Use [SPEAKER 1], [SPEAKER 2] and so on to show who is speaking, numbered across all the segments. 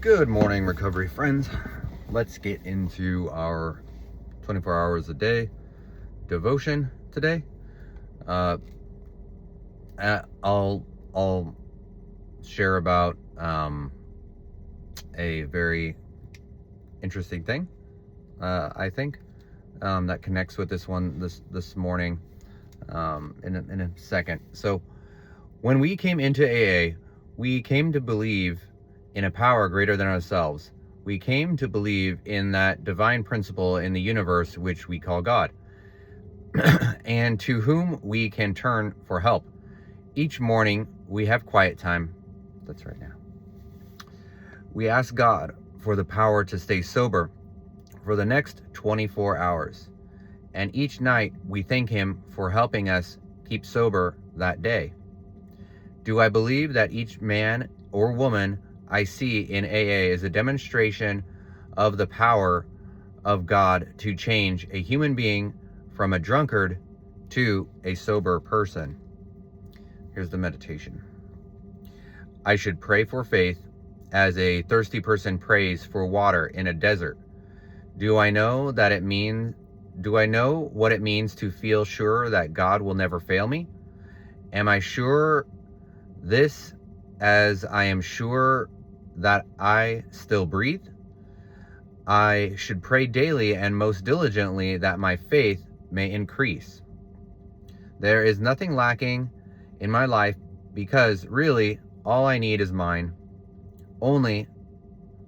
[SPEAKER 1] Good morning, recovery friends. Let's get into our 24 hours a day devotion today. Uh, I'll share about a very interesting thing. I think that connects with this one this morning in a second. So, when we came into AA, we came to believe in a power greater than ourselves. We came to believe in that divine principle in the universe which we call God, and to whom we can turn for help. Each morning we have quiet time. That's right now. We ask God for the power to stay sober for the next 24 hours. And each night we thank Him for helping us keep sober that day. Do I believe that each man or woman I see in AA is a demonstration of the power of God to change a human being from a drunkard to a sober person? Here's the meditation. I should pray for faith as a thirsty person prays for water in a desert. Do I know what it means to feel sure that God will never fail me? Am I sure this as I am sure that I still breathe? I should pray daily and most diligently that my faith may increase. There is nothing lacking in my life because really all I need is mine. Only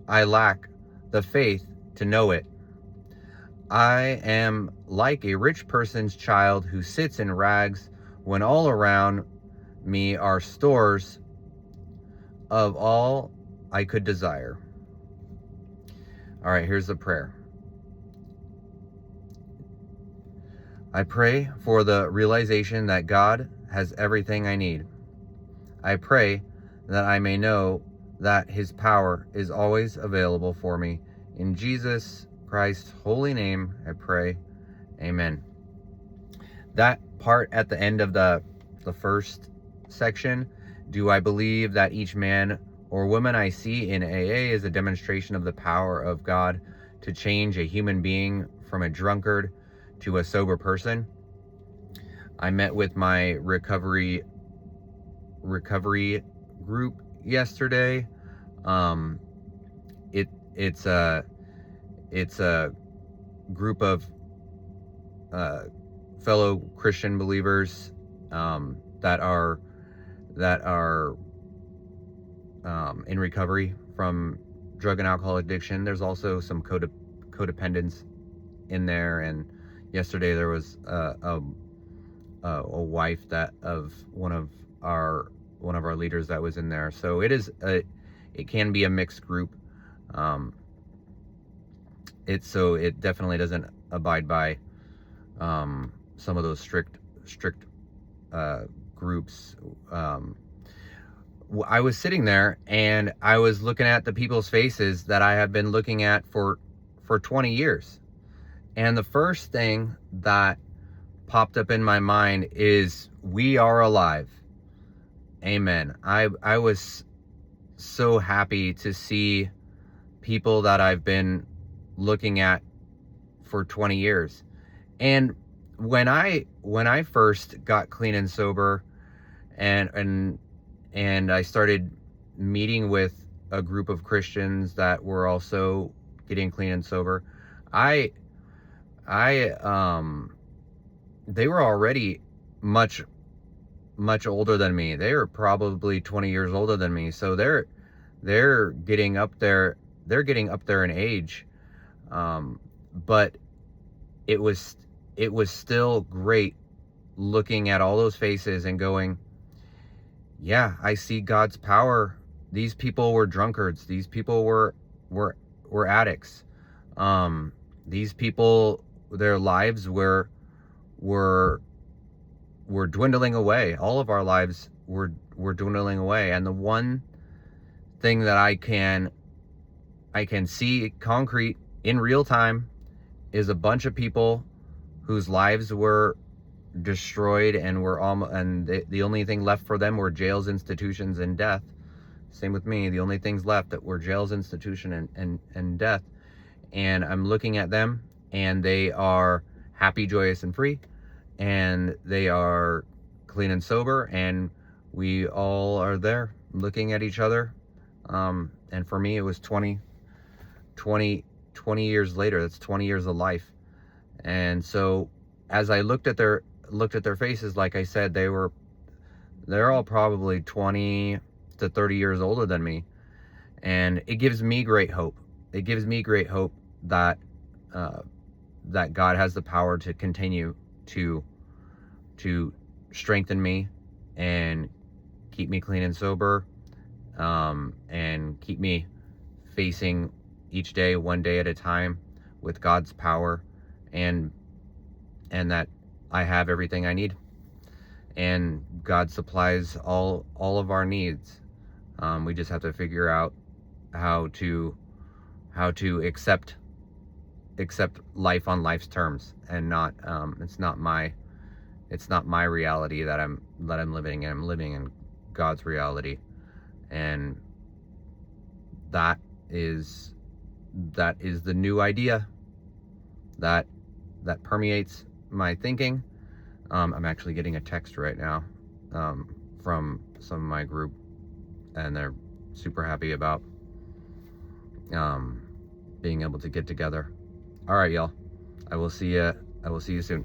[SPEAKER 1] I lack the faith to know it. I am like a rich person's child who sits in rags when all around me are stores of all I could desire. All right, here's the prayer. I pray for the realization that God has everything I need. I pray that I may know that His power is always available for me. In Jesus Christ's holy name, I pray. Amen. That part at the end of the first section, do I believe that each man or woman I see in AA is a demonstration of the power of God to change a human being from a drunkard to a sober person? I met with my recovery group yesterday. It's a group of fellow Christian believers that are in recovery from drug and alcohol addiction. There's also some codependence in there, and yesterday there was a wife of one of our leaders that was in there. So it can be a mixed group. It definitely doesn't abide by some of those strict groups. I was sitting there and I was looking at the people's faces that I have been looking at for 20 years. And the first thing that popped up in my mind is, we are alive. Amen. I was so happy to see people that I've been looking at for 20 years. And when I first got clean and sober and I started meeting with a group of Christians that were also getting clean and sober, they were already much older than me. They were probably 20 years older than me. So they're getting up there. They're getting up there in age. But it was still great looking at all those faces and going, yeah, I see God's power. These people were drunkards. These people were addicts. These people, their lives were dwindling away. All of our lives were dwindling away. And the one thing that I can see concrete in real time is a bunch of people whose lives were destroyed and the only thing left for them were jails, institutions, and death. Same with me. The only things left that were jails, institution, and death. And I'm looking at them, and they are happy, joyous, and free, and they are clean and sober, and we all are there looking at each other. And for me, it was 20 years later. That's 20 years of life. And so as I looked at their faces, like I said, they're all probably 20 to 30 years older than me. And it gives me great hope. It gives me great hope that that God has the power to continue to strengthen me and keep me clean and sober, and keep me facing each day, one day at a time, with God's power, and that I have everything I need, and God supplies all of our needs. We just have to figure out how to accept life on life's terms, and not it's not my reality that I'm living in. I'm living in God's reality, and that is the new idea that permeates my thinking. I'm actually getting a text right now from some of my group, and they're super happy about being able to get together. All right, y'all. I will see you soon.